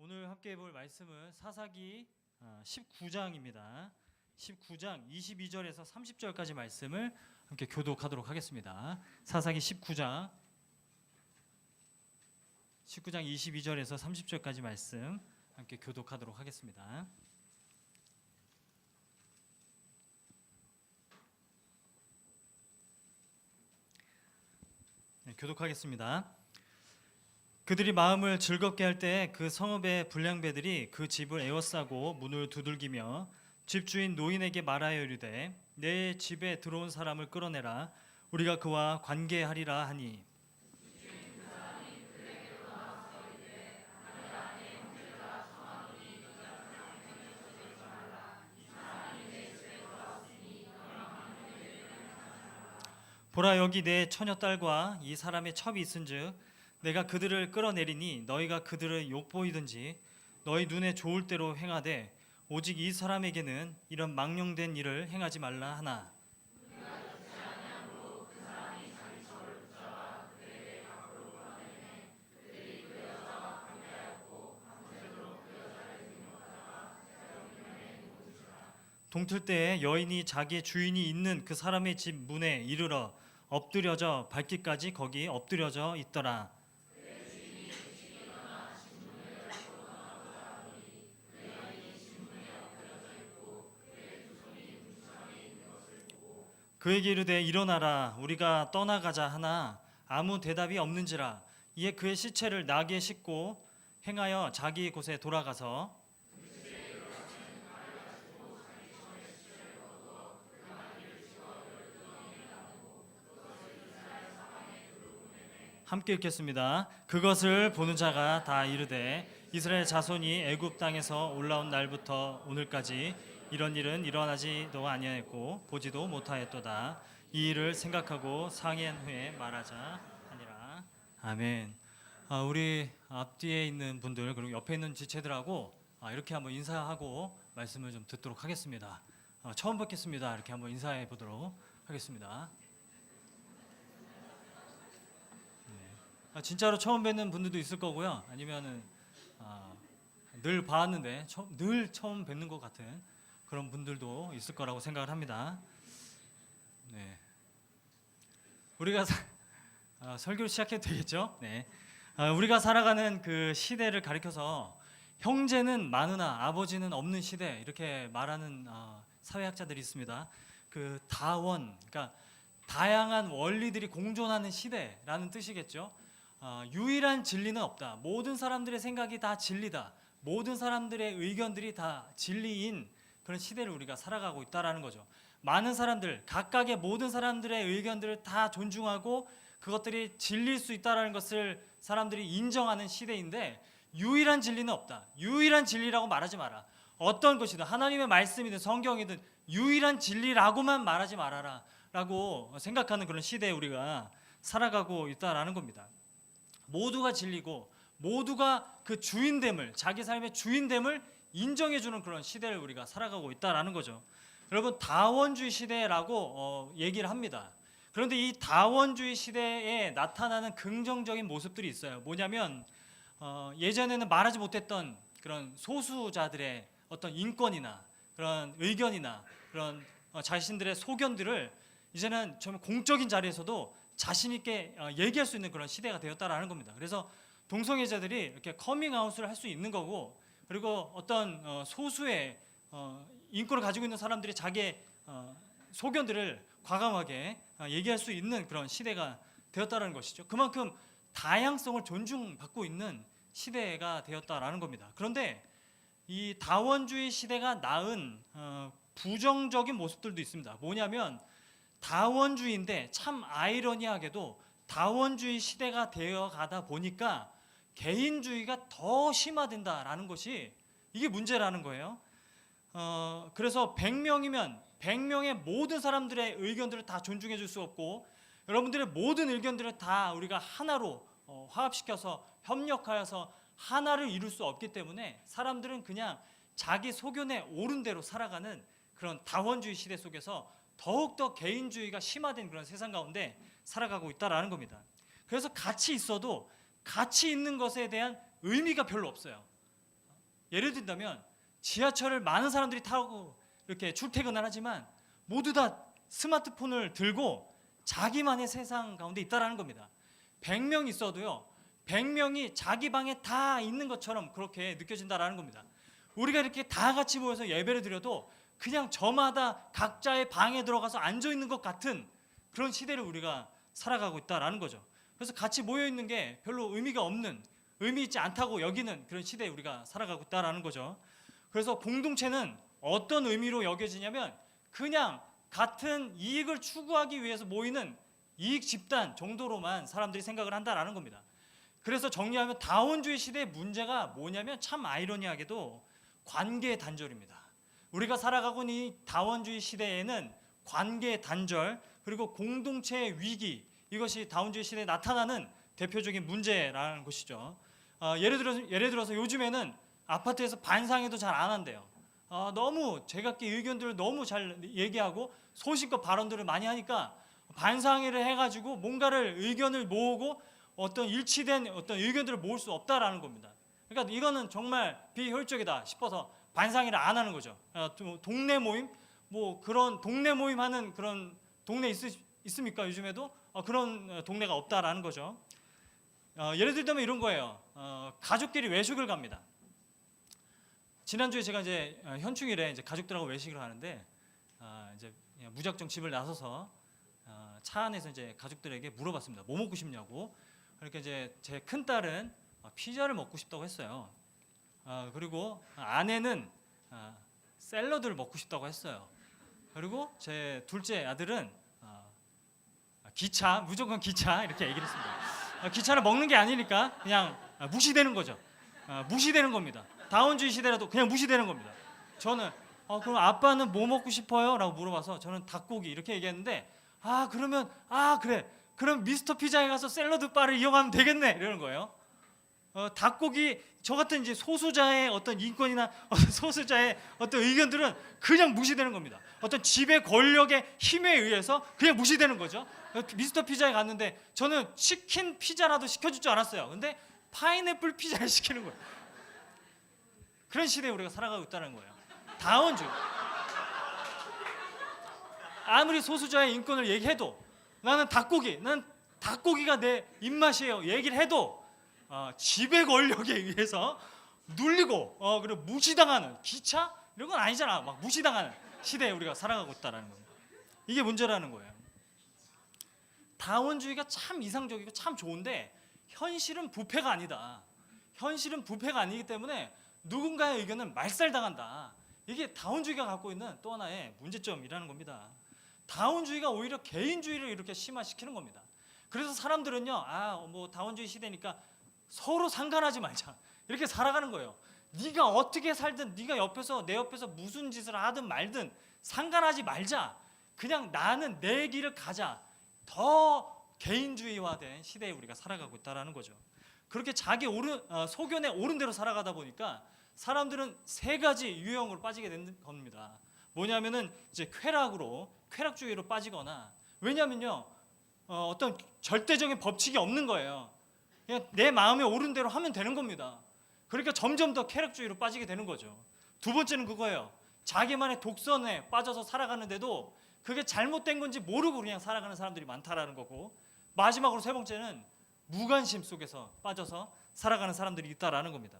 오늘 함께 볼 말씀은 사사기 19장입니다. 19장 22절에서 30절까지 말씀을 함께 교독하도록 하겠습니다. 사사기 19장 22절에서 30절까지 말씀 함께 교독하도록 하겠습니다. 네, 교독하겠습니다. 그들이 마음을 즐겁게 할 때 그 성읍의 불량배들이 그 집을 에워싸고 문을 두들기며 집주인 노인에게 말하여 이르되 내 집에 들어온 사람을 끌어내라 우리가 그와 관계하리라 하니 보라 여기 내 처녀딸과 이 사람의 첩이 있은즉 내가 그들을 끌어내리니 너희가 그들을 욕보이든지 너희 눈에 좋을 대로 행하되 오직 이 사람에게는 이런 망령된 일을 행하지 말라 하나 동틀 때에 여인이 자기의 주인이 있는 그 사람의 집 문에 이르러 엎드려져 밟기까지 거기 엎드려져 있더라. 그에게 이르되 일어나라 우리가 떠나가자 하나 아무 대답이 없는지라 이에 그의 시체를 나귀에 싣고 행하여 자기 곳에 돌아가서 함께 읽겠습니다. 그것을 보는 자가 다 이르되 이스라엘 자손이 애굽 땅에서 올라온 날부터 오늘까지 이런 일은 일어나지도 아니하였고 보지도 못하였도다. 이 일을 생각하고 상의한 후에 말하자 하니라. 아멘. 우리 앞뒤에 있는 분들 그리고 옆에 있는 지체들하고 이렇게 한번 인사하고 말씀을 좀 듣도록 하겠습니다. 처음 뵙겠습니다. 이렇게 한번 인사해 보도록 하겠습니다. 진짜로 처음 뵙는 분들도 있을 거고요. 아니면은 늘 봤는데 늘 처음 뵙는 것 같은 그런 분들도 있을 거라고 생각을 합니다. 네, 우리가 설교를 시작해도 되겠죠? 네, 우리가 살아가는 그 시대를 가리켜서 형제는 많으나 아버지는 없는 시대 이렇게 말하는 사회학자들이 있습니다. 그 다원, 그러니까 다양한 원리들이 공존하는 시대라는 뜻이겠죠. 유일한 진리는 없다. 모든 사람들의 생각이 다 진리다. 모든 사람들의 의견들이 다 진리인 그런 시대를 우리가 살아가고 있다라는 거죠. 많은 사람들, 각각의 모든 사람들의 의견들을 다 존중하고 그것들이 진리일 수 있다라는 것을 사람들이 인정하는 시대인데 유일한 진리는 없다. 유일한 진리라고 말하지 마라. 어떤 것이든 하나님의 말씀이든 성경이든 유일한 진리라고만 말하지 말아라 라고 생각하는 그런 시대에 우리가 살아가고 있다라는 겁니다. 모두가 진리고 모두가 그 주인됨을 자기 삶의 주인됨을 인정해주는 그런 시대를 우리가 살아가고 있다라는 거죠. 여러분 다원주의 시대라고 얘기를 합니다. 그런데 이 다원주의 시대에 나타나는 긍정적인 모습들이 있어요. 뭐냐면 예전에는 말하지 못했던 그런 소수자들의 어떤 인권이나 그런 의견이나 그런 자신들의 소견들을 이제는 정말 공적인 자리에서도 자신 있게 얘기할 수 있는 그런 시대가 되었다라는 겁니다. 그래서 동성애자들이 이렇게 커밍아웃을 할 수 있는 거고, 그리고 어떤 소수의 인권을 가지고 있는 사람들이 자기의 소견들을 과감하게 얘기할 수 있는 그런 시대가 되었다는 것이죠. 그만큼 다양성을 존중받고 있는 시대가 되었다라는 겁니다. 그런데 이 다원주의 시대가 낳은 부정적인 모습들도 있습니다. 뭐냐면 다원주의인데 참 아이러니하게도 다원주의 시대가 되어 가다 보니까 개인주의가 더 심화된다라는 것이 이게 문제라는 거예요. 그래서 100명이면 100명의 모든 사람들의 의견들을 다 존중해 줄 수 없고 여러분들의 모든 의견들을 다 우리가 하나로 화합시켜서 협력하여서 하나를 이룰 수 없기 때문에 사람들은 그냥 자기 소견에 옳은 대로 살아가는 그런 다원주의 시대 속에서 더욱더 개인주의가 심화된 그런 세상 가운데 살아가고 있다라는 겁니다. 그래서 같이 있어도 같이 있는 것에 대한 의미가 별로 없어요. 예를 든다면 지하철을 많은 사람들이 타고 이렇게 출퇴근을 하지만 모두 다 스마트폰을 들고 자기만의 세상 가운데 있다라는 겁니다. 100명 있어도요, 100명이 자기 방에 다 있는 것처럼 그렇게 느껴진다라는 겁니다. 우리가 이렇게 다 같이 모여서 예배를 드려도 그냥 저마다 각자의 방에 들어가서 앉아 있는 것 같은 그런 시대를 우리가 살아가고 있다라는 거죠. 그래서 같이 모여 있는 게 별로 의미가 없는, 의미 있지 않다고 여기는 그런 시대에 우리가 살아가고 있다라는 거죠. 그래서 공동체는 어떤 의미로 여겨지냐면 그냥 같은 이익을 추구하기 위해서 모이는 이익 집단 정도로만 사람들이 생각을 한다라는 겁니다. 그래서 정리하면 다원주의 시대의 문제가 뭐냐면 참 아이러니하게도 관계의 단절입니다. 우리가 살아가고 있는 이 다원주의 시대에는 관계의 단절 그리고 공동체의 위기, 이것이 다원주의 시대에 나타나는 대표적인 문제라는 것이죠. 예를 들어서 요즘에는 아파트에서 반상회도 잘 안 한대요. 너무 제각기 의견들을 너무 잘 얘기하고 소신껏 발언들을 많이 하니까 반상회를 해가지고 뭔가를 의견을 모으고 어떤 일치된 어떤 의견들을 모을 수 없다라는 겁니다. 그러니까 이거는 정말 비효율적이다 싶어서 반상회를 안 하는 거죠. 동네 모임, 뭐 그런 동네 모임 하는 그런 동네 있습니까? 요즘에도 그런 동네가 없다라는 거죠. 예를 들면 이런 거예요. 가족끼리 외식을 갑니다. 지난주에 제가 이제 현충일에 이제 가족들하고 외식을 하는데 이제 무작정 집을 나서서 차 안에서 이제 가족들에게 물어봤습니다. 뭐 먹고 싶냐고. 그러니까 이제 제 큰 딸은 피자를 먹고 싶다고 했어요. 그리고 아내는 샐러드를 먹고 싶다고 했어요. 그리고 제 둘째 아들은 기차, 무조건 기차 이렇게 얘기를 했습니다. 기차를 먹는 게 아니니까 그냥 무시되는 거죠. 무시되는 겁니다. 다원주의 시대라도 그냥 무시되는 겁니다. 저는 그럼 아빠는 뭐 먹고 싶어요? 라고 물어봐서 저는 닭고기 이렇게 얘기했는데 그러면 그래 그럼 미스터 피자에 가서 샐러드 바를 이용하면 되겠네 이러는 거예요. 닭고기 저 같은 이제 소수자의 어떤 인권이나 소수자의 어떤 의견들은 그냥 무시되는 겁니다. 어떤 지배 권력의 힘에 의해서 그냥 무시되는 거죠. 미스터 피자에 갔는데 저는 치킨 피자라도 시켜줄 줄 알았어요. 근데 파인애플 피자를 시키는 거예요. 그런 시대에 우리가 살아가고 있다는 거예요. 다원주의. 아무리 소수자의 인권을 얘기해도 난 닭고기가 내 입맛이에요 얘기를 해도 지배 권력에 의해서 눌리고 그리고 무시당하는 기차 이런 건 아니잖아. 막 무시당하는 시대에 우리가 살아가고 있다는 겁니다. 이게 문제라는 거예요. 다원주의가 참 이상적이고 참 좋은데 현실은 부패가 아니다. 현실은 부패가 아니기 때문에 누군가의 의견은 말살당한다. 이게 다원주의가 갖고 있는 또 하나의 문제점이라는 겁니다. 다원주의가 오히려 개인주의를 이렇게 심화시키는 겁니다. 그래서 사람들은요, 뭐 다원주의 시대니까 서로 상관하지 말자 이렇게 살아가는 거예요. 네가 어떻게 살든 네가 내 옆에서 무슨 짓을 하든 말든 상관하지 말자. 그냥 나는 내 길을 가자. 더 개인주의화된 시대에 우리가 살아가고 있다는 거죠. 그렇게 자기 소견에 옳은 대로 살아가다 보니까 사람들은 세 가지 유형으로 빠지게 되는 겁니다. 뭐냐면은 이제 쾌락주의로 빠지거나, 왜냐면요 어떤 절대적인 법칙이 없는 거예요. 그냥 내 마음에 옳은 대로 하면 되는 겁니다. 그러니까 점점 더 쾌락주의로 빠지게 되는 거죠. 두 번째는 그거예요. 자기만의 독선에 빠져서 살아가는데도 그게 잘못된 건지 모르고 그냥 살아가는 사람들이 많다라는 거고, 마지막으로 세 번째는 무관심 속에서 빠져서 살아가는 사람들이 있다라는 겁니다.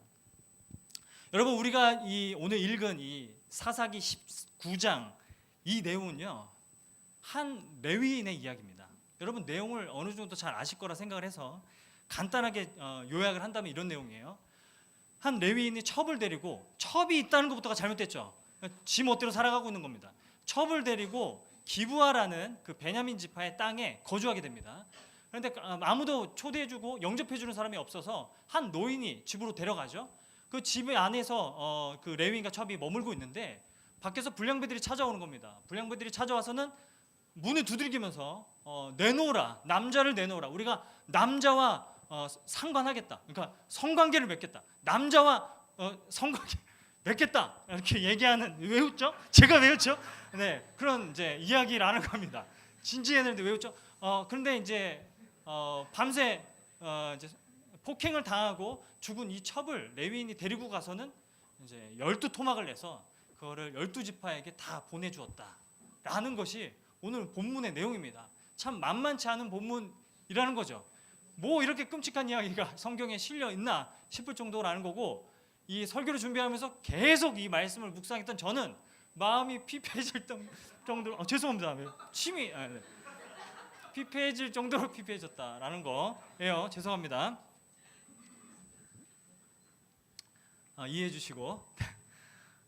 여러분, 우리가 오늘 읽은 이 사사기 19장 이 내용은요 한 레위인의 이야기입니다. 여러분 내용을 어느 정도 잘 아실 거라 생각을 해서 간단하게 요약을 한다면 이런 내용이에요. 한 레위인이 첩을 데리고, 첩이 있다는 것부터가 잘못됐죠. 지 멋대로 살아가고 있는 겁니다. 첩을 데리고 기브아라는 그 베냐민 지파의 땅에 거주하게 됩니다. 그런데 아무도 초대해주고 영접해주는 사람이 없어서 한 노인이 집으로 데려가죠. 그 집 안에서 그 레위인과 첩이 머물고 있는데 밖에서 불량배들이 찾아오는 겁니다. 불량배들이 찾아와서는 문을 두들기면서 내놓으라, 남자를 내놓으라. 우리가 남자와 상관하겠다. 그러니까 성관계를 맺겠다. 남자와 성관계 맺겠다. 이렇게 얘기하는, 왜 웃죠? 제가 왜 웃죠? 네, 그런 이제 이야기를 하는 겁니다. 진지했는데 왜 웃죠? 그런데 이제 밤새 이제 폭행을 당하고 죽은 이 첩을 레위인이 데리고 가서는 이제 12토막을 내서 그거를 12지파에게 다 보내주었다라는 것이 오늘 본문의 내용입니다. 참 만만치 않은 본문이라는 거죠. 뭐 이렇게 끔찍한 이야기가 성경에 실려 있나 싶을 정도라는 거고, 이 설교를 준비하면서 계속 이 말씀을 묵상했던 저는 마음이 피폐해질 정도로 죄송합니다. 침이 네. 피폐해질 정도로 피폐해졌다라는 거예요. 죄송합니다. 이해해 주시고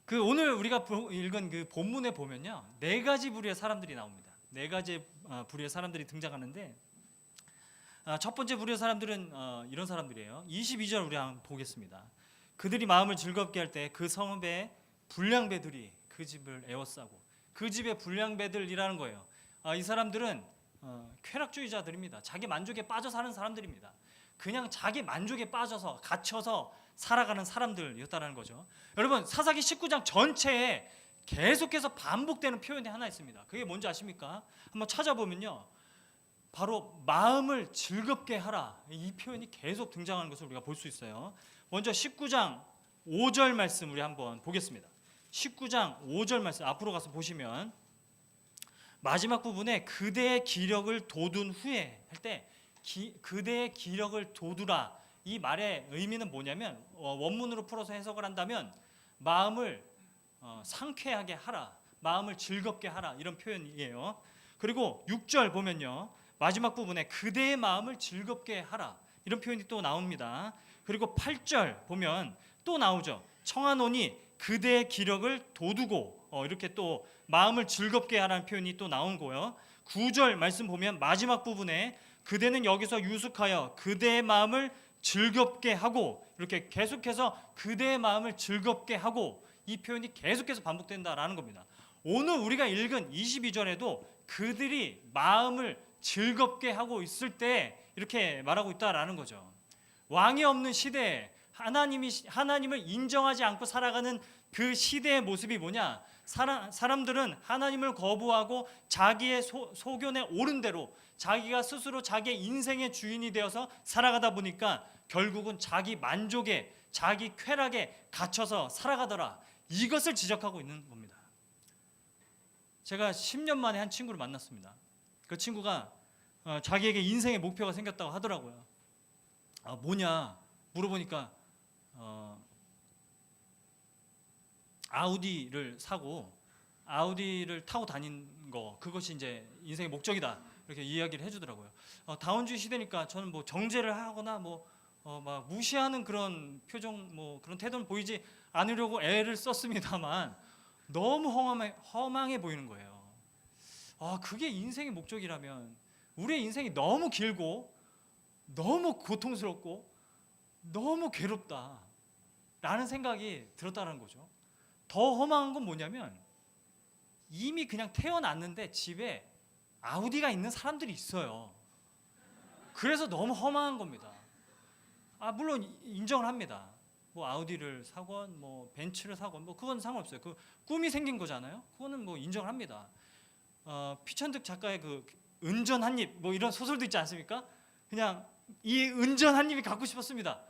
그 오늘 우리가 읽은 그 본문에 보면요, 네 가지 부류의 사람들이 나옵니다. 네 가지 부류의 사람들이 등장하는데, 첫 번째 부류의 사람들은 이런 사람들이에요. 22절 우리 한번 보겠습니다. 그들이 마음을 즐겁게 할 때 그 성읍의 불량배들이 그 집을 에워싸고, 그 집의 불량배들이라는 거예요. 이 사람들은 쾌락주의자들입니다. 자기 만족에 빠져 사는 사람들입니다. 그냥 자기 만족에 빠져서 갇혀서 살아가는 사람들이었다는 거죠. 여러분, 사사기 19장 전체에 계속해서 반복되는 표현이 하나 있습니다. 그게 뭔지 아십니까? 한번 찾아보면요, 바로 마음을 즐겁게 하라, 이 표현이 계속 등장하는 것을 우리가 볼 수 있어요. 먼저 19장 5절 말씀 우리 한번 보겠습니다. 19장 5절 말씀 앞으로 가서 보시면 마지막 부분에 그대의 기력을 돋운 후에 할 때 그대의 기력을 돋우라, 이 말의 의미는 뭐냐면 원문으로 풀어서 해석을 한다면 마음을 상쾌하게 하라, 마음을 즐겁게 하라, 이런 표현이에요. 그리고 6절 보면요, 마지막 부분에 그대의 마음을 즐겁게 하라, 이런 표현이 또 나옵니다. 그리고 8절 보면 또 나오죠. 청하노니 그대의 기력을 돋우고, 이렇게 또 마음을 즐겁게 하라는 표현이 또 나온 거예요. 9절 말씀 보면 마지막 부분에 그대는 여기서 유숙하여 그대의 마음을 즐겁게 하고, 이렇게 계속해서 그대의 마음을 즐겁게 하고, 이 표현이 계속해서 반복된다라는 겁니다. 오늘 우리가 읽은 22절에도 그들이 마음을 즐겁게 하고 있을 때 이렇게 말하고 있다라는 거죠. 왕이 없는 시대에 하나님을 인정하지 않고 살아가는 그 시대의 모습이 뭐냐? 사람들은 하나님을 거부하고 자기의 소견에 옳은 대로 자기가 스스로 자기의 인생의 주인이 되어서 살아가다 보니까 결국은 자기 만족에, 자기 쾌락에 갇혀서 살아가더라, 이것을 지적하고 있는 겁니다. 제가 10년 만에 한 친구를 만났습니다. 그 친구가 자기에게 인생의 목표가 생겼다고 하더라고요. 뭐냐 물어보니까 아우디를 사고 아우디를 타고 다닌 거, 그것이 이제 인생의 목적이다, 이렇게 이야기를 해주더라고요. 다운주의 시대니까 저는 뭐 정죄를 하거나 막 무시하는 그런 표정, 그런 태도는 보이지 않으려고 애를 썼습니다만 너무 허망해 보이는 거예요. 그게 인생의 목적이라면 우리의 인생이 너무 길고 너무 고통스럽고 너무 괴롭다라는 생각이 들었다는 거죠. 더 허망한 건 뭐냐면 이미 그냥 태어났는데 집에 아우디가 있는 사람들이 있어요. 그래서 너무 허망한 겁니다. 물론 인정을 합니다. 아우디를 사건, 벤츠를 사건, 그건 상관없어요. 그 꿈이 생긴 거잖아요. 그거는 인정을 합니다. 피천득 작가의 그 은전 한 입, 이런 소설도 있지 않습니까? 그냥 이 은전 한 입이 갖고 싶었습니다.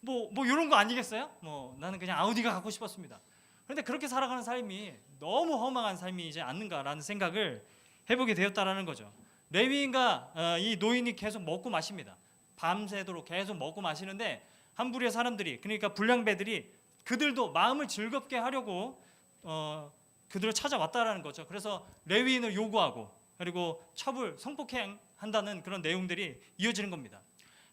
이런 거 아니겠어요? 나는 그냥 아우디가 갖고 싶었습니다. 그런데 그렇게 살아가는 삶이 너무 허망한 삶이지 않는가라는 생각을 해보게 되었다라는 거죠. 레위인과 이 노인이 계속 먹고 마십니다. 밤새도록 계속 먹고 마시는데 한 부류의 사람들이, 그러니까 불량배들이 그들도 마음을 즐겁게 하려고 그들을 찾아왔다라는 거죠. 그래서 레위인을 요구하고 그리고 성폭행한다는 그런 내용들이 이어지는 겁니다.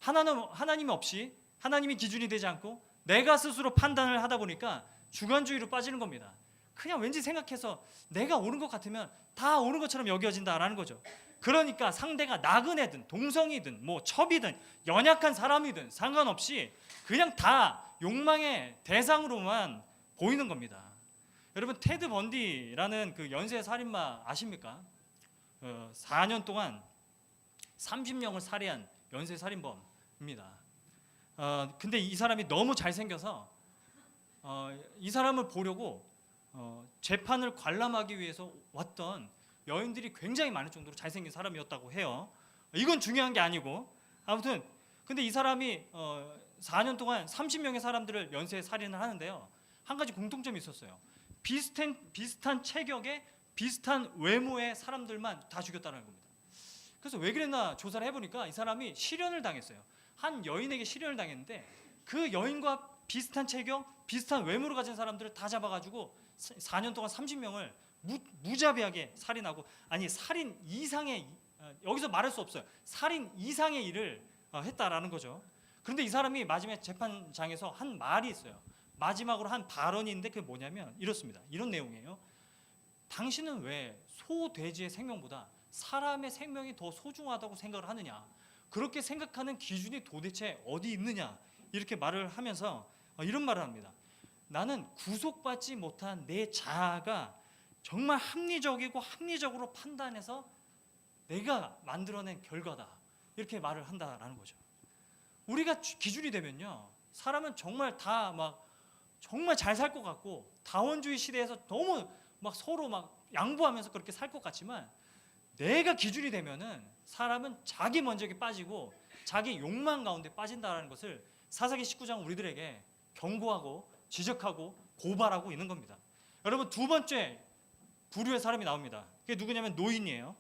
하나님 없이, 하나님이 기준이 되지 않고 내가 스스로 판단을 하다 보니까 주관주의로 빠지는 겁니다. 그냥 왠지 생각해서 내가 옳은 것 같으면 다 옳은 것처럼 여겨진다라는 거죠. 그러니까 상대가 나그네든 동성이든 첩이든 연약한 사람이든 상관없이 그냥 다 욕망의 대상으로만 보이는 겁니다. 여러분, 테드 번디라는 그 연쇄 살인마 아십니까? 4년 동안 30명을 살해한 연쇄 살인범입니다. 근데 이 사람이 너무 잘생겨서 이 사람을 보려고 재판을 관람하기 위해서 왔던 여인들이 굉장히 많을 정도로 잘생긴 사람이었다고 해요. 이건 중요한 게 아니고, 아무튼 근데 이 사람이 4년 동안 30명의 사람들을 연쇄 살인을 하는데요, 한 가지 공통점이 있었어요. 비슷한 체격에 비슷한 외모의 사람들만 다 죽였다는 겁니다. 그래서 왜 그랬나 조사를 해보니까 이 사람이 실연을 당했어요. 한 여인에게 실연을 당했는데 그 여인과 비슷한 체격, 비슷한 외모를 가진 사람들을 다 잡아가지고 4년 동안 30명을 무자비하게 살인하고, 아니 살인 이상의, 여기서 말할 수 없어요. 살인 이상의 일을 했다라는 거죠. 그런데 이 사람이 마지막에 재판장에서 한 말이 있어요. 마지막으로 한 발언이 있는데 그게 뭐냐면 이렇습니다. 이런 내용이에요. 당신은 왜 소, 돼지의 생명보다 사람의 생명이 더 소중하다고 생각을 하느냐? 그렇게 생각하는 기준이 도대체 어디 있느냐? 이렇게 말을 하면서 이런 말을 합니다. 나는 구속받지 못한 내 자아가 정말 합리적으로 판단해서 내가 만들어낸 결과다. 이렇게 말을 한다라는 거죠. 우리가 기준이 되면요, 사람은 정말 다 막 정말 잘 살 것 같고 다원주의 시대에서 너무 막 서로 막 양보하면서 그렇게 살 것 같지만, 내가 기준이 되면은 사람은 자기 먼저에 빠지고 자기 욕망 가운데 빠진다라는 것을 사사기 19장 우리들에게 경고하고 지적하고 고발하고 있는 겁니다. 여러분, 두 번째 부류의 사람이 나옵니다. 그게 누구냐면 노인이에요.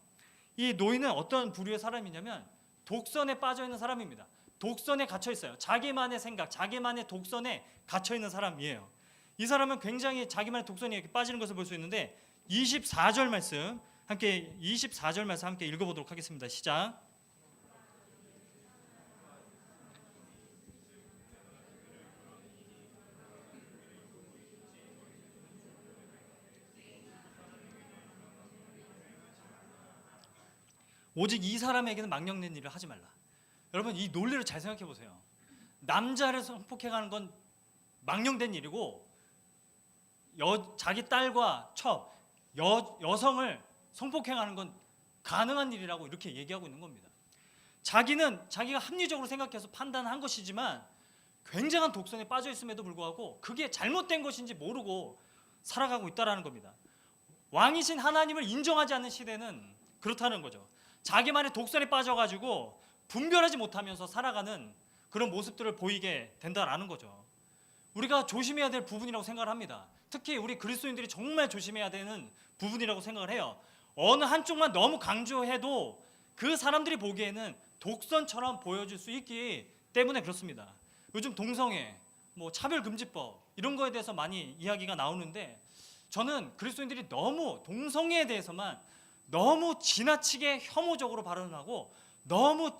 이 노인은 어떤 부류의 사람이냐면 독선에 빠져 있는 사람입니다. 독선에 갇혀 있어요. 자기만의 생각, 자기만의 독선에 갇혀 있는 사람이에요. 이 사람은 굉장히 자기만의 독선에 이렇게 빠지는 것을 볼 수 있는데 24절 말씀 함께 읽어보도록 하겠습니다. 시작. 오직 이 사람에게는 망령된 일을 하지 말라. 여러분, 이 논리를 잘 생각해 보세요. 남자를 성폭행하는 건 망령된 일이고, 자기 딸과 여성을 성폭행하는 건 가능한 일이라고 이렇게 얘기하고 있는 겁니다. 자기가 합리적으로 생각해서 판단한 것이지만 굉장한 독선에 빠져 있음에도 불구하고 그게 잘못된 것인지 모르고 살아가고 있다라는 겁니다. 왕이신 하나님을 인정하지 않는 시대는 그렇다는 거죠. 자기만의 독선에 빠져가지고 분별하지 못하면서 살아가는 그런 모습들을 보이게 된다라는 거죠. 우리가 조심해야 될 부분이라고 생각을 합니다. 특히 우리 그리스도인들이 정말 조심해야 되는 부분이라고 생각을 해요. 어느 한쪽만 너무 강조해도 그 사람들이 보기에는 독선처럼 보여질 수 있기 때문에 그렇습니다. 요즘 동성애, 차별금지법 이런 거에 대해서 많이 이야기가 나오는데, 저는 그리스도인들이 너무 동성애에 대해서만 너무 지나치게 혐오적으로 발언하고 너무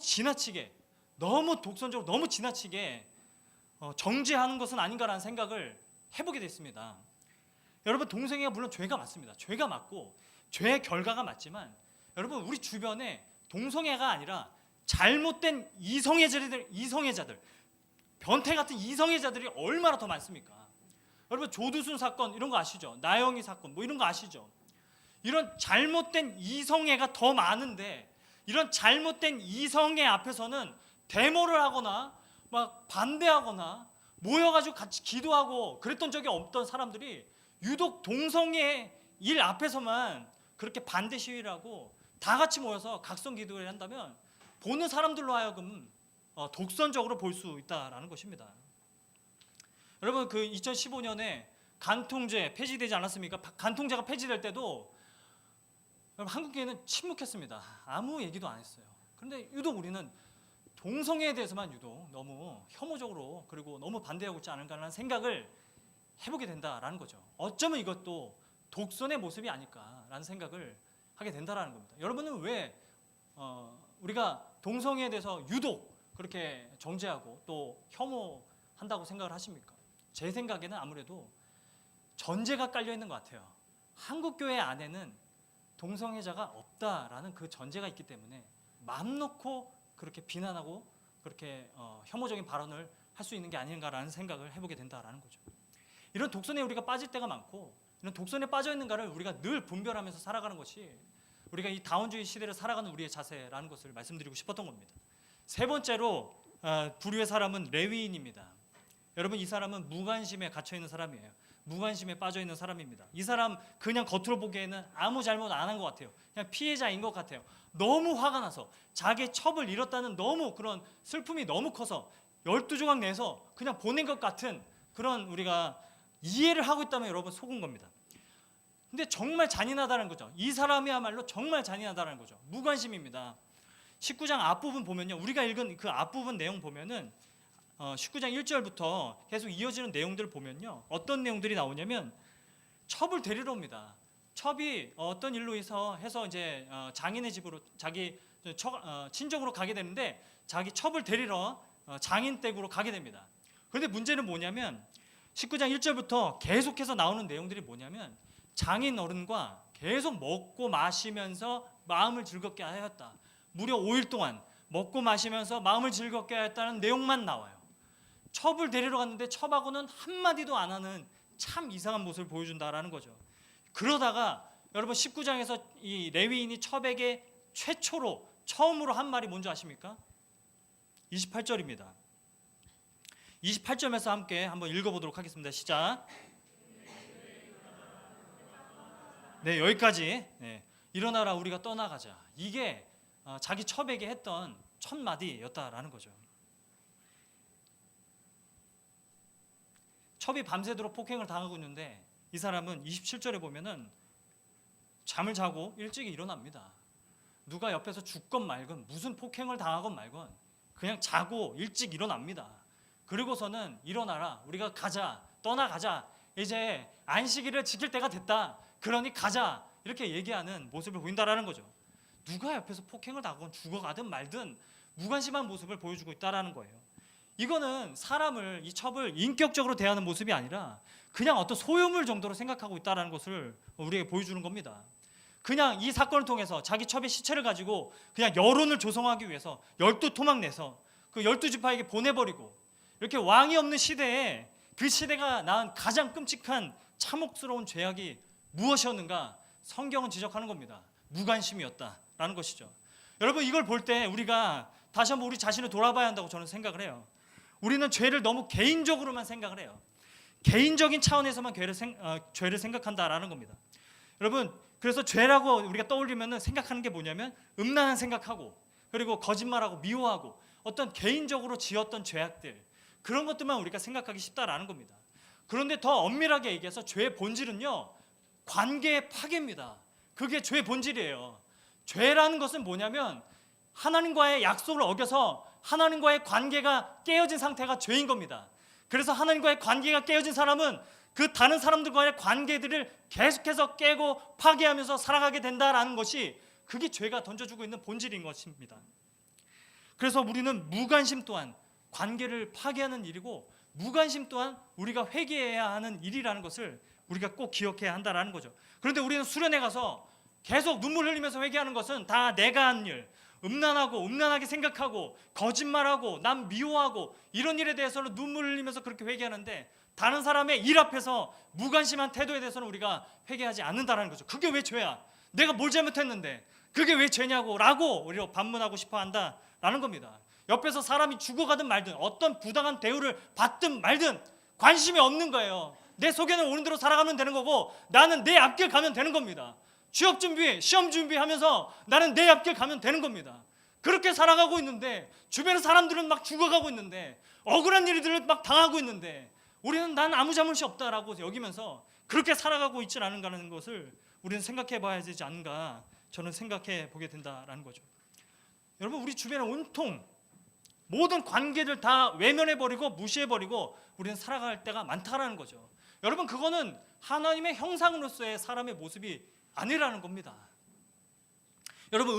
독선적으로 너무 지나치게 정죄하는 것은 아닌가라는 생각을 해보게 됐습니다. 여러분, 동성애가 물론 죄가 맞습니다. 죄가 맞고 죄의 결과가 맞지만, 여러분, 우리 주변에 동성애가 아니라 잘못된 이성애자들, 변태 같은 이성애자들이 얼마나 더 많습니까? 여러분, 조두순 사건 이런 거 아시죠? 나영이 사건 이런 거 아시죠? 이런 잘못된 이성애가 더 많은데, 이런 잘못된 이성애 앞에서는 데모를 하거나 막 반대하거나 모여가지고 같이 기도하고 그랬던 적이 없던 사람들이 유독 동성애 일 앞에서만 그렇게 반대 시위를 하고 다 같이 모여서 각성 기도를 한다면 보는 사람들로 하여금 독선적으로 볼 수 있다라는 것입니다. 여러분, 그 2015년에 간통죄 폐지되지 않았습니까? 간통죄가 폐지될 때도 한국교회는 침묵했습니다. 아무 얘기도 안 했어요. 그런데 유독 우리는 동성애에 대해서만 유독 너무 혐오적으로 그리고 너무 반대하고 있지 않은가라는 생각을 해보게 된다라는 거죠. 어쩌면 이것도 독선의 모습이 아닐까라는 생각을 하게 된다라는 겁니다. 여러분은 왜 우리가 동성애에 대해서 유독 그렇게 정죄하고 또 혐오한다고 생각을 하십니까? 제 생각에는 아무래도 전제가 깔려 있는 것 같아요. 한국교회 안에는 동성애자가 없다라는 그 전제가 있기 때문에 마음 놓고 그렇게 비난하고 그렇게 혐오적인 발언을 할 수 있는 게 아닌가라는 생각을 해보게 된다라는 거죠. 이런 독선에 우리가 빠질 때가 많고, 이런 독선에 빠져 있는가를 우리가 늘 분별하면서 살아가는 것이 우리가 이 다원주의 시대를 살아가는 우리의 자세라는 것을 말씀드리고 싶었던 겁니다. 세 번째로 부류의 사람은 레위인입니다. 여러분, 이 사람은 무관심에 갇혀 있는 사람이에요. 무관심에 빠져 있는 사람입니다. 이 사람 그냥 겉으로 보기에는 아무 잘못 안 한 것 같아요. 그냥 피해자인 것 같아요. 너무 화가 나서 자기의 첩을 잃었다는 너무 그런 슬픔이 너무 커서 12조각 내서 그냥 보낸 것 같은 그런 우리가 이해를 하고 있다면 여러분 속은 겁니다. 근데 정말 잔인하다는 거죠. 이 사람이야말로 정말 잔인하다는 거죠. 무관심입니다. 19장 앞부분 보면요, 우리가 읽은 그 앞부분 내용 보면은 19장 1절부터 계속 이어지는 내용들을 보면요, 어떤 내용들이 나오냐면 첩을 데리러 옵니다. 첩이 어떤 일로 해서 이제 장인의 집으로 자기 친정으로 가게 되는데 자기 첩을 데리러 장인 댁으로 가게 됩니다. 그런데 문제는 뭐냐면 19장 1절부터 계속해서 나오는 내용들이 뭐냐면 장인 어른과 계속 먹고 마시면서 마음을 즐겁게 하였다. 무려 5일 동안 먹고 마시면서 마음을 즐겁게 하였다는 내용만 나와요. 첩을 데리러 갔는데 첩하고는 한마디도 안 하는 참 이상한 모습을 보여준다라는 거죠. 그러다가 여러분 19장에서 이 레위인이 첩에게 처음으로 한 말이 뭔지 아십니까? 28절입니다. 28절에서 함께 한번 읽어보도록 하겠습니다. 시작. 네, 여기까지. 네, 일어나라 우리가 떠나가자. 이게 자기 첩에게 했던 첫 마디였다라는 거죠. 첩이 밤새도록 폭행을 당하고 있는데 이 사람은 27절에 보면은 잠을 자고 일찍 일어납니다. 누가 옆에서 죽건 말건 무슨 폭행을 당하건 말건 그냥 자고 일찍 일어납니다. 그리고서는 일어나라 우리가 가자 떠나가자 이제 안식일을 지킬 때가 됐다 그러니 가자 이렇게 얘기하는 모습을 보인다라는 거죠. 누가 옆에서 폭행을 당하건 죽어가든 말든 무관심한 모습을 보여주고 있다라는 거예요. 이거는 사람을 이 첩을 인격적으로 대하는 모습이 아니라 그냥 어떤 소유물 정도로 생각하고 있다는 것을 우리에게 보여주는 겁니다. 그냥 이 사건을 통해서 자기 첩의 시체를 가지고 그냥 여론을 조성하기 위해서 12토막 내서 그 12지파에게 보내버리고 이렇게 왕이 없는 시대에 그 시대가 낳은 가장 끔찍한 참혹스러운 죄악이 무엇이었는가 성경은 지적하는 겁니다. 무관심이었다라는 것이죠. 여러분 이걸 볼 때 우리가 다시 한번 우리 자신을 돌아봐야 한다고 저는 생각을 해요. 우리는 죄를 너무 개인적으로만 생각을 해요. 개인적인 차원에서만 죄를 생각한다라는 겁니다. 여러분 그래서 죄라고 우리가 떠올리면 생각하는 게 뭐냐면 음란한 생각하고 그리고 거짓말하고 미워하고 어떤 개인적으로 지었던 죄악들 그런 것들만 우리가 생각하기 쉽다라는 겁니다. 그런데 더 엄밀하게 얘기해서 죄의 본질은요 관계의 파괴입니다. 그게 죄의 본질이에요. 죄라는 것은 뭐냐면 하나님과의 약속을 어겨서 하나님과의 관계가 깨어진 상태가 죄인 겁니다. 그래서 하나님과의 관계가 깨어진 사람은 그 다른 사람들과의 관계들을 계속해서 깨고 파괴하면서 살아가게 된다라는 것이 그게 죄가 던져주고 있는 본질인 것입니다. 그래서 우리는 무관심 또한 관계를 파괴하는 일이고 무관심 또한 우리가 회개해야 하는 일이라는 것을 우리가 꼭 기억해야 한다는 거죠. 그런데 우리는 수련회 가서 계속 눈물 흘리면서 회개하는 것은 다 내가 한 일, 음란하게 생각하고 거짓말하고 남 미워하고 이런 일에 대해서는 눈물 흘리면서 그렇게 회개하는데 다른 사람의 일 앞에서 무관심한 태도에 대해서는 우리가 회개하지 않는다는 거죠. 그게 왜 죄야? 내가 뭘 잘못했는데 그게 왜 죄냐고 라고 우리가 반문하고 싶어 한다라는 겁니다. 옆에서 사람이 죽어가든 말든 어떤 부당한 대우를 받든 말든 관심이 없는 거예요. 내 속에는 오는 대로 살아가면 되는 거고 나는 내 앞길 가면 되는 겁니다. 취업 준비, 시험 준비하면서 나는 내 앞길 가면 되는 겁니다. 그렇게 살아가고 있는데 주변의 사람들은 막 죽어가고 있는데 억울한 일들을 막 당하고 있는데 우리는 난 아무 잘못이 없다라고 여기면서 그렇게 살아가고 있지 않은가라는 것을 우리는 생각해 봐야 되지 않은가 저는 생각해 보게 된다라는 거죠. 여러분 우리 주변에 온통 모든 관계를 다 외면해버리고 무시해버리고 우리는 살아갈 때가 많다라는 거죠. 여러분 그거는 하나님의 형상으로서의 사람의 모습이 아니라는 겁니다. 여러분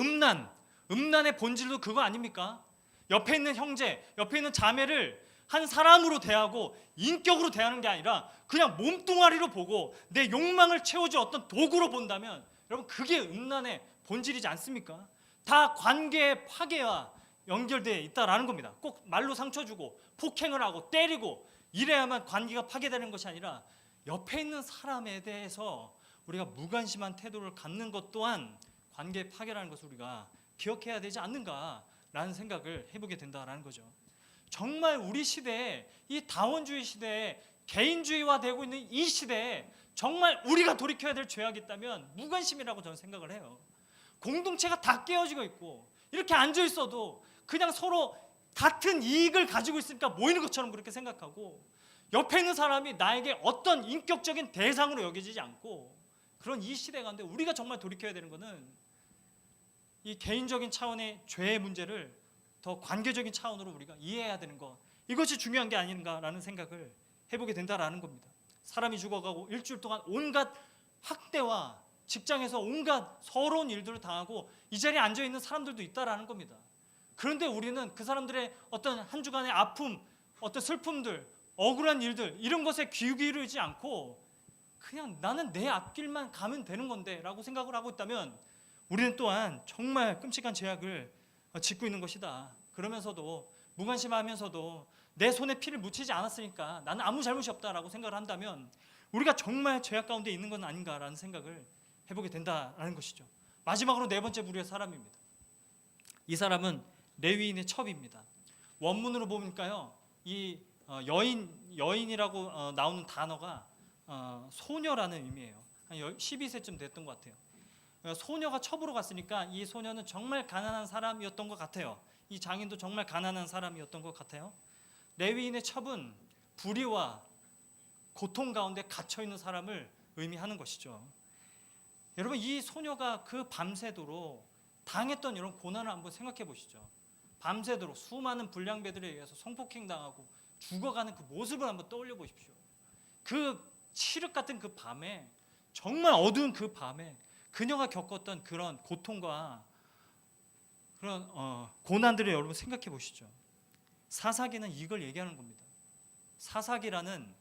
음란의 본질도 그거 아닙니까? 옆에 있는 형제, 옆에 있는 자매를 한 사람으로 대하고 인격으로 대하는 게 아니라 그냥 몸뚱아리로 보고 내 욕망을 채워줄 어떤 도구로 본다면 여러분 그게 음란의 본질이지 않습니까? 다 관계의 파괴와 연결되어 있다라는 겁니다. 꼭 말로 상처 주고 폭행을 하고 때리고 이래야만 관계가 파괴되는 것이 아니라 옆에 있는 사람에 대해서 우리가 무관심한 태도를 갖는 것 또한 관계의 파괴라는 것을 우리가 기억해야 되지 않는가라는 생각을 해보게 된다라는 거죠. 정말 우리 시대에 이 다원주의 시대에 개인주의화되고 있는 이 시대에 정말 우리가 돌이켜야 될 죄악이 있다면 무관심이라고 저는 생각을 해요. 공동체가 다 깨어지고 있고 이렇게 앉아 있어도 그냥 서로 같은 이익을 가지고 있으니까 모이는 것처럼 그렇게 생각하고 옆에 있는 사람이 나에게 어떤 인격적인 대상으로 여겨지지 않고, 그런 이 시대 가운데 우리가 정말 돌이켜야 되는 것은 이 개인적인 차원의 죄의 문제를 더 관계적인 차원으로 우리가 이해해야 되는 것, 이것이 중요한 게 아닌가라는 생각을 해보게 된다라는 겁니다. 사람이 죽어가고 일주일 동안 온갖 학대와 직장에서 온갖 서러운 일들을 당하고 이 자리에 앉아있는 사람들도 있다라는 겁니다. 그런데 우리는 그 사람들의 어떤 한 주간의 아픔, 어떤 슬픔들, 억울한 일들, 이런 것에 귀 기울이지 않고 그냥 나는 내 앞길만 가면 되는 건데 라고 생각을 하고 있다면 우리는 또한 정말 끔찍한 죄악을 짓고 있는 것이다. 그러면서도 무관심하면서도 내 손에 피를 묻히지 않았으니까 나는 아무 잘못이 없다라고 생각을 한다면 우리가 정말 죄악 가운데 있는 건 아닌가라는 생각을 해보게 된다라는 것이죠. 마지막으로 네 번째 부류의 사람입니다. 이 사람은 레위인의 첩입니다. 원문으로 보니까요, 이 여인이라고 나오는 단어가 소녀라는 의미예요. 한 12세쯤 됐던 것 같아요. 소녀가 첩으로 갔으니까 이 소녀는 정말 가난한 사람이었던 것 같아요. 이 장인도 정말 가난한 사람이었던 것 같아요. 레위인의 첩은 불의와 고통 가운데 갇혀있는 사람을 의미하는 것이죠. 여러분, 이 소녀가 그 밤새도록 당했던 이런 고난을 한번 생각해 보시죠. 밤새도록 수많은 불량배들에 의해서 성폭행당하고 죽어가는 그 모습을 한번 떠올려 보십시오. 그 칠흑 같은 그 밤에, 정말 어두운 그 밤에 그녀가 겪었던 그런 고통과 그런 고난들을 여러분 생각해 보시죠. 사사기는 이걸 얘기하는 겁니다. 사사기라는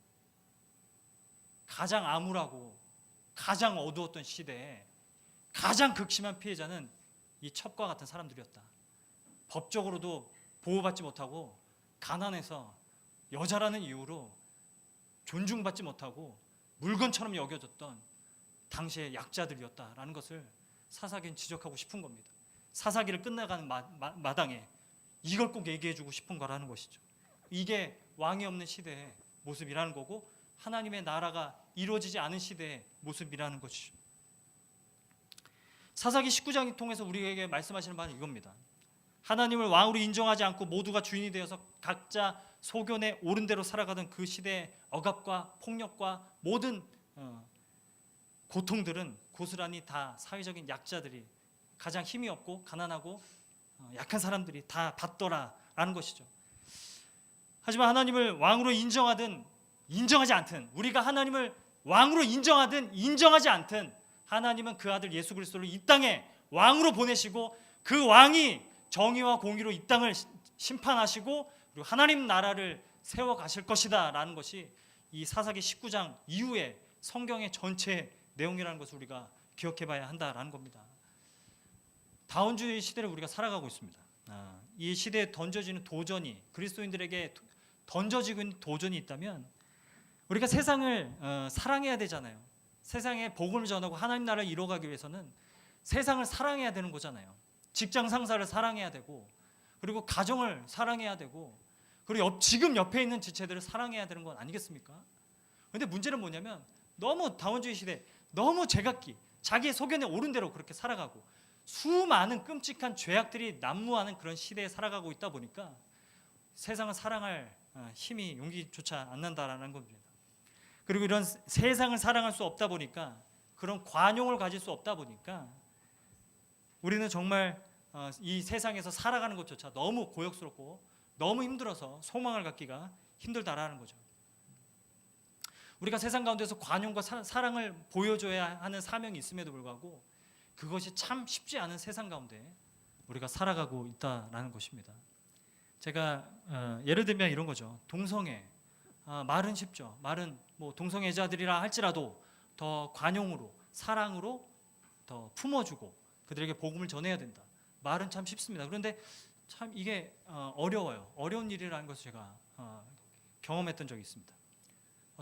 가장 암울하고 가장 어두웠던 시대에 가장 극심한 피해자는 이 첩과 같은 사람들이었다. 법적으로도 보호받지 못하고 가난해서 여자라는 이유로 존중받지 못하고 물건처럼 여겨졌던 당시의 약자들이었다라는 것을 사사기는 지적하고 싶은 겁니다. 사사기를 끝나가는 마당에 이걸 꼭 얘기해주고 싶은 거라는 것이죠. 이게 왕이 없는 시대의 모습이라는 거고 하나님의 나라가 이루어지지 않은 시대의 모습이라는 것이죠. 사사기 19장을 통해서 우리에게 말씀하시는 바는 이겁니다. 하나님을 왕으로 인정하지 않고 모두가 주인이 되어서 각자 소견에 옳은 대로 살아가던 그 시대의 억압과 폭력과 모든 고통들은 고스란히 다 사회적인 약자들이, 가장 힘이 없고 가난하고 약한 사람들이 다 받더라라는 것이죠. 하지만 하나님을 왕으로 인정하든 인정하지 않든, 우리가 하나님을 왕으로 인정하든 인정하지 않든, 하나님은 그 아들 예수 그리스도를 이 땅에 왕으로 보내시고 그 왕이 정의와 공의로 이 땅을 심판하시고 그리고 하나님 나라를 세워 가실 것이다 라는 것이 이 사사기 19장 이후에 성경의 전체 내용이라는 것을 우리가 기억해 봐야 한다라는 겁니다. 다원주의 시대를 우리가 살아가고 있습니다. 이 시대에 던져지는 도전이, 그리스도인들에게 던져지고 있는 도전이 있다면 우리가 세상을 사랑해야 되잖아요. 세상에 복음을 전하고 하나님 나라를 이루어가기 위해서는 세상을 사랑해야 되는 거잖아요. 직장 상사를 사랑해야 되고, 그리고 가정을 사랑해야 되고, 그리고 지금 옆에 있는 지체들을 사랑해야 되는 건 아니겠습니까? 그런데 문제는 뭐냐면 너무 다원주의 시대, 너무 제각기, 자기의 소견에 옳은 대로 그렇게 살아가고 수많은 끔찍한 죄악들이 난무하는 그런 시대에 살아가고 있다 보니까 세상을 사랑할 힘이, 용기조차 안 난다라는 겁니다. 그리고 이런 세상을 사랑할 수 없다 보니까, 그런 관용을 가질 수 없다 보니까 우리는 정말 이 세상에서 살아가는 것조차 너무 고역스럽고 너무 힘들어서 소망을 갖기가 힘들다라는 거죠. 우리가 세상 가운데서 관용과 사랑을 보여줘야 하는 사명이 있음에도 불구하고 그것이 참 쉽지 않은 세상 가운데 우리가 살아가고 있다라는 것입니다. 제가 예를 들면 이런 거죠. 동성애, 말은 쉽죠. 말은 뭐 동성애자들이라 할지라도 더 관용으로, 사랑으로 더 품어주고 그들에게 복음을 전해야 된다. 말은 참 쉽습니다. 그런데 참 이게 어려워요. 어려운 일이라는 것을 제가 경험했던 적이 있습니다.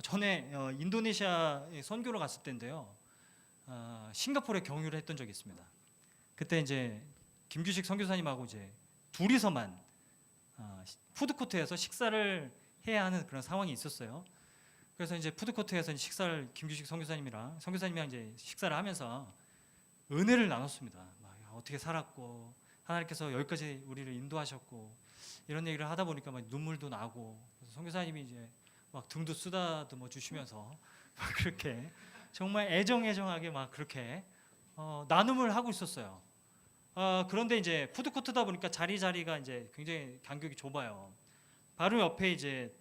전에 인도네시아에 선교를 갔을 때인데요. 싱가포르에 경유를 했던 적이 있습니다. 그때 이제 김규식 선교사님하고 이제 둘이서만 푸드코트에서 식사를 해야 하는 그런 상황이 있었어요. 그래서 이제 푸드코트에서 식사를 김규식 선교사님이랑 이제 식사를 하면서 은혜를 나눴습니다. 어떻게 살았고 하나님께서 여기까지 우리를 인도하셨고 이런 얘기를 하다 보니까 막 눈물도 나고, 그래서 선교사님이 이제 막 등도 쓰다듬어 주시면서 막 그렇게 정말 애정애정하게 막 그렇게 나눔을 하고 있었어요. 그런데 이제 푸드코트다 보니까 자리가 이제 굉장히 간격이 좁아요. 바로 옆에 이제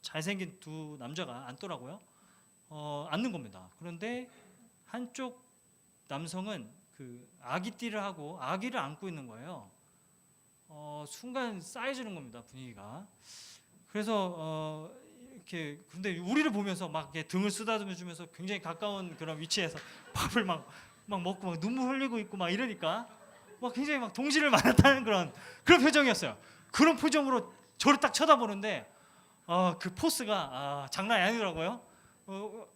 잘생긴 두 남자가 앉더라고요. 앉는 겁니다. 그런데 한쪽 남성은 그 아기띠를 하고 아기를 안고 있는 거예요. 순간 싸해지는 겁니다, 분위기가. 그래서 이렇게 근데 우리를 보면서 막 이렇게 등을 쓰다듬어 주면서 굉장히 가까운 그런 위치에서 밥을 막 먹고 막 눈물 흘리고 있고 막 이러니까 막 굉장히 막 동지를 만났다는 그런 표정이었어요. 그런 표정으로 저를 딱 쳐다보는데 그 포스가 장난이 아니더라고요.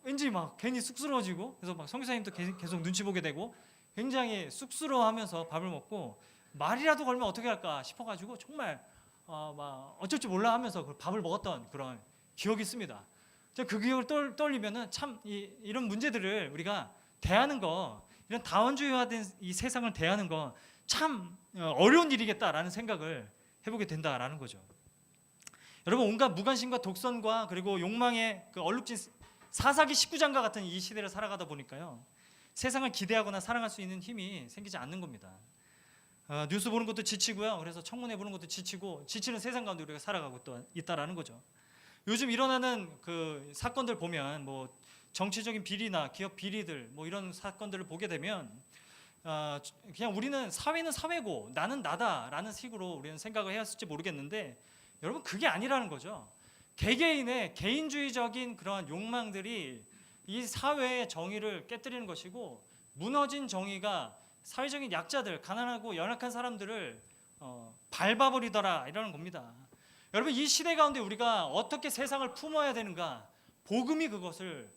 왠지 막 괜히 쑥스러워지고 그래서 막 성교사님도 계속 눈치 보게 되고 굉장히 쑥스러워하면서 밥을 먹고 말이라도 걸면 어떻게 할까 싶어가지고 정말 막 어쩔 줄 몰라 하면서 그 밥을 먹었던 그런 기억이 있습니다. 제가 그 기억을 떠올리면은 참 이런 문제들을 우리가 대하는 거, 이런 다원주의화된 이 세상을 대하는 거 참 어려운 일이겠다라는 생각을 해보게 된다라는 거죠. 여러분, 온갖 무관심과 독선과 그리고 욕망의 그 얼룩진 사사기 19장과 같은 이 시대를 살아가다 보니까요, 세상을 기대하거나 사랑할 수 있는 힘이 생기지 않는 겁니다. 뉴스 보는 것도 지치고요. 그래서 청문회 보는 것도 지치고 지치는 세상 가운데 우리가 살아가고 또 있다라는 거죠. 요즘 일어나는 그 사건들 보면 뭐 정치적인 비리나 기업 비리들 뭐 이런 사건들을 보게 되면 그냥 우리는 사회는 사회고 나는 나다라는 식으로 우리는 생각을 해왔을지 모르겠는데 여러분, 그게 아니라는 거죠. 개개인의 개인주의적인 그런 욕망들이 이 사회의 정의를 깨뜨리는 것이고, 무너진 정의가 사회적인 약자들, 가난하고 연약한 사람들을 밟아버리더라 이러는 겁니다. 여러분, 이 시대 가운데 우리가 어떻게 세상을 품어야 되는가, 복음이 그것을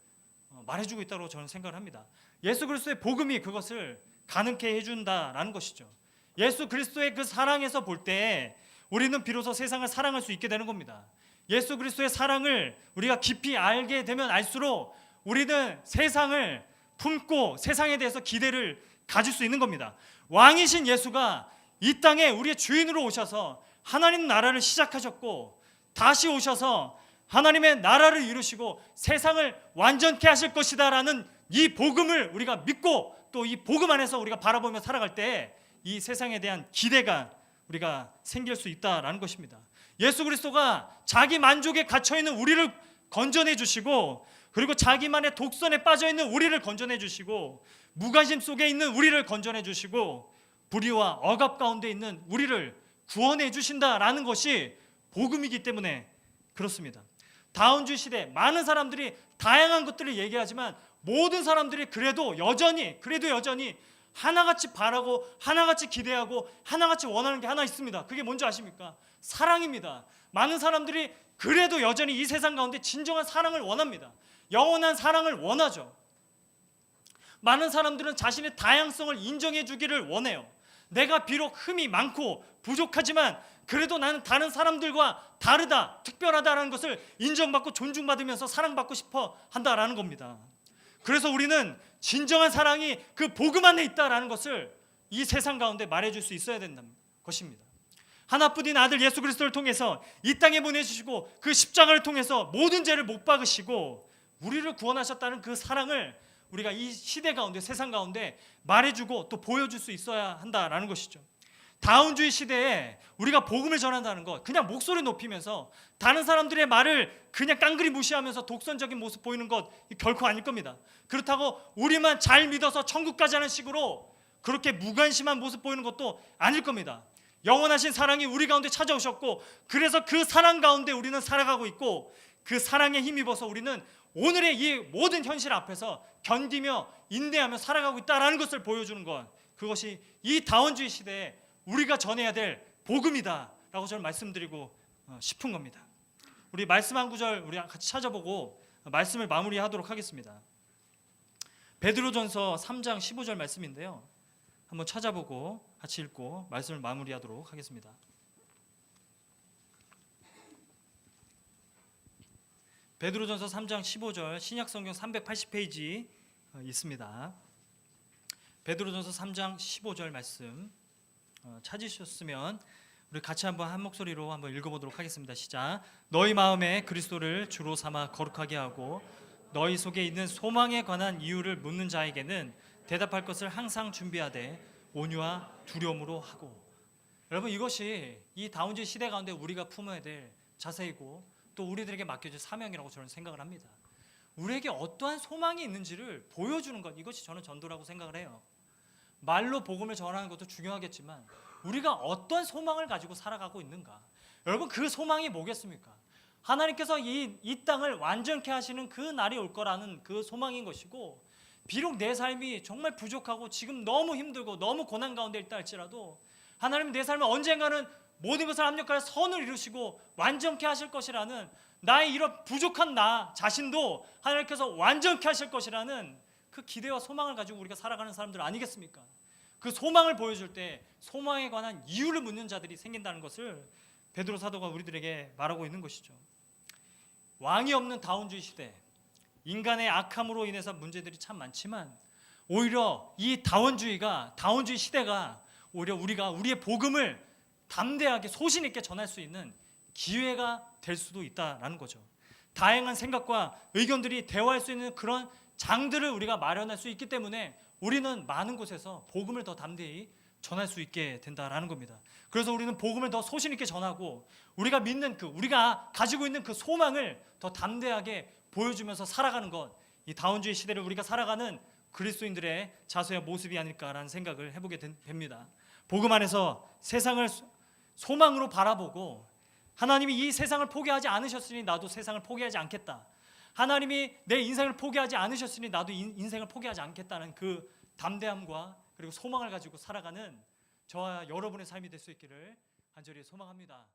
말해주고 있다고 저는 생각을 합니다. 예수 그리스도의 복음이 그것을 가능케 해준다라는 것이죠. 예수 그리스도의 그 사랑에서 볼 때 우리는 비로소 세상을 사랑할 수 있게 되는 겁니다. 예수 그리스도의 사랑을 우리가 깊이 알게 되면 알수록 우리는 세상을 품고 세상에 대해서 기대를 가질 수 있는 겁니다. 왕이신 예수가 이 땅에 우리의 주인으로 오셔서 하나님 나라를 시작하셨고 다시 오셔서 하나님의 나라를 이루시고 세상을 완전케 하실 것이다 라는 이 복음을 우리가 믿고 또 이 복음 안에서 우리가 바라보며 살아갈 때 이 세상에 대한 기대가 우리가 생길 수 있다라는 것입니다. 예수 그리스도가 자기 만족에 갇혀있는 우리를 건져내 주시고, 그리고 자기만의 독선에 빠져있는 우리를 건져내 주시고, 무관심 속에 있는 우리를 건져내 주시고, 불의와 억압 가운데 있는 우리를 구원해 주신다라는 것이 복음이기 때문에 그렇습니다. 다운주의 시대 많은 사람들이 다양한 것들을 얘기하지만 모든 사람들이 그래도 여전히 하나같이 바라고 하나같이 기대하고 하나같이 원하는 게 하나 있습니다. 그게 뭔지 아십니까? 사랑입니다. 많은 사람들이 그래도 여전히 이 세상 가운데 진정한 사랑을 원합니다. 영원한 사랑을 원하죠. 많은 사람들은 자신의 다양성을 인정해 주기를 원해요. 내가 비록 흠이 많고 부족하지만 그래도 나는 다른 사람들과 다르다, 특별하다라는 것을 인정받고 존중받으면서 사랑받고 싶어 한다라는 겁니다. 그래서 우리는 진정한 사랑이 그 복음 안에 있다라는 것을 이 세상 가운데 말해줄 수 있어야 된다는 것입니다. 하나뿐인 아들 예수 그리스도를 통해서 이 땅에 보내주시고 그 십자가를 통해서 모든 죄를 못 박으시고 우리를 구원하셨다는 그 사랑을 우리가 이 시대 가운데, 세상 가운데 말해주고 또 보여줄 수 있어야 한다라는 것이죠. 다운주의 시대에 우리가 복음을 전한다는 것, 그냥 목소리 높이면서 다른 사람들의 말을 그냥 깡그리 무시하면서 독선적인 모습 보이는 것 결코 아닐 겁니다. 그렇다고 우리만 잘 믿어서 천국 가자는 식으로 그렇게 무관심한 모습 보이는 것도 아닐 겁니다. 영원하신 사랑이 우리 가운데 찾아오셨고, 그래서 그 사랑 가운데 우리는 살아가고 있고, 그 사랑에 힘입어서 우리는 오늘의 이 모든 현실 앞에서 견디며 인내하며 살아가고 있다는 것을 보여주는 것, 그것이 이 다원주의 시대에 우리가 전해야 될 복음이다라고 저는 말씀드리고 싶은 겁니다. 우리 말씀 한 구절 우리 같이 찾아보고 말씀을 마무리하도록 하겠습니다. 베드로전서 3장 15절 말씀인데요, 한번 찾아보고 같이 읽고 말씀을 마무리하도록 하겠습니다. 베드로전서 3장 15절 신약성경 380페이지 있습니다. 베드로전서 3장 15절 말씀 찾으셨으면 우리 같이 한번 한 목소리로 한번 읽어보도록 하겠습니다. 시작. 너희 마음에 그리스도를 주로 삼아 거룩하게 하고 너희 속에 있는 소망에 관한 이유를 묻는 자에게는 대답할 것을 항상 준비하되 온유와 두려움으로 하고. 여러분, 이것이 이 다운주의 시대 가운데 우리가 품어야 될 자세이고 또 우리들에게 맡겨질 사명이라고 저는 생각을 합니다. 우리에게 어떠한 소망이 있는지를 보여주는 것, 이것이 저는 전도라고 생각을 해요. 말로 복음을 전하는 것도 중요하겠지만 우리가 어떤 소망을 가지고 살아가고 있는가. 여러분, 그 소망이 뭐겠습니까? 하나님께서 이 땅을 완전케 하시는 그 날이 올 거라는 그 소망인 것이고, 비록 내 삶이 정말 부족하고 지금 너무 힘들고 너무 고난 가운데 있다 할지라도 하나님은 내 삶에 언젠가는 모든 것을 합력하여 선을 이루시고 완전케 하실 것이라는, 나의 이런 부족한 나 자신도 하나님께서 완전케 하실 것이라는 그 기대와 소망을 가지고 우리가 살아가는 사람들 아니겠습니까? 그 소망을 보여줄 때 소망에 관한 이유를 묻는 자들이 생긴다는 것을 베드로 사도가 우리들에게 말하고 있는 것이죠. 왕이 없는 다운주의 시대, 인간의 악함으로 인해서 문제들이 참 많지만 오히려 이 다운주의 시대가 오히려 우리가 우리의 복음을 담대하게 소신 있게 전할 수 있는 기회가 될 수도 있다라는 거죠. 다양한 생각과 의견들이 대화할 수 있는 그런 장들을 우리가 마련할 수 있기 때문에 우리는 많은 곳에서 복음을 더 담대히 전할 수 있게 된다라는 겁니다. 그래서 우리는 복음을 더 소신 있게 전하고 우리가 믿는 우리가 가지고 있는 그 소망을 더 담대하게 보여주면서 살아가는 것, 이 다운주의 시대를 우리가 살아가는 그리스도인들의 자세와 모습이 아닐까라는 생각을 해보게 됩니다. 복음 안에서 세상을 소망으로 바라보고, 하나님이 이 세상을 포기하지 않으셨으니 나도 세상을 포기하지 않겠다, 하나님이 내 인생을 포기하지 않으셨으니 나도 인생을 포기하지 않겠다는 그 담대함과 그리고 소망을 가지고 살아가는 저와 여러분의 삶이 될 수 있기를 간절히 소망합니다.